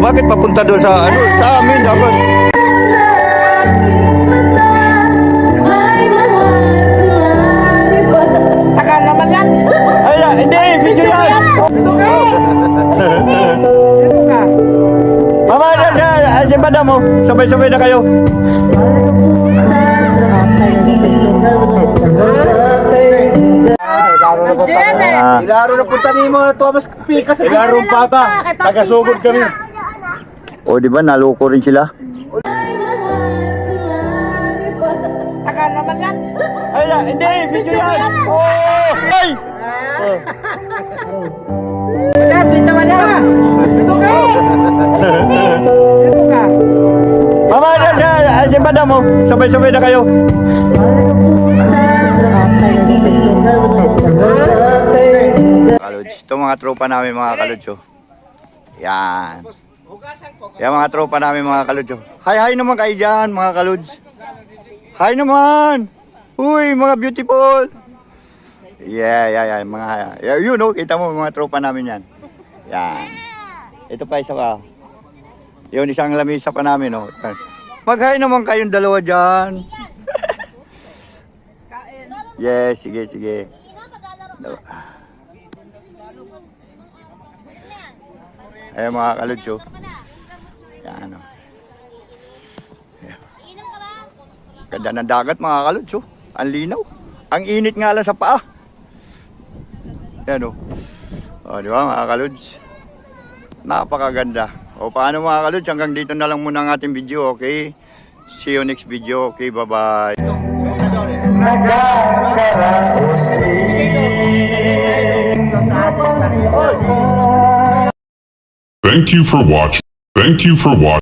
bakit papunta doon sa ano? Sa amin dapat. Tagal naman yan. Ay, hindi, video yan. Mama, si madam mo. Sabay-sabay na kayo. Ilaro na punta ni mo na Thomas Pikas. Ilaro pa ka. Tagasugod kami. O, di ba? Naloko rin sila. Tagal naman yan. Ay, hindi, video yan. Oh! Ay! Dito wala. Dito ka. Dito ka. Mama, si madam mo. Sabay-sabay na kayo. Kalods. Ito mga tropa namin mga kalods. Oh. Yan. Yan mga tropa namin mga kalods. Oh. Hi naman kayo dyan mga kalods. Hi naman. Uy mga beautiful. Yeah. Mga, you know, kita mo mga tropa namin yan. Yan. Ito pa isa ka. Yun isang lamisa pa namin. Oh. Mag-hi naman kayong dalawa dyan. Yes, sige. Ayan mga kalutso. Yan o. Ganda ng dagat mga kalutso. Ang linaw. Ang init nga lang sa paa. Yan o. O di ba mga kaluts? Napakaganda. O paano mga kaluts? Hanggang dito na lang muna ang ating video, okay? See you next video, okay? Bye-bye. Thank you for watching.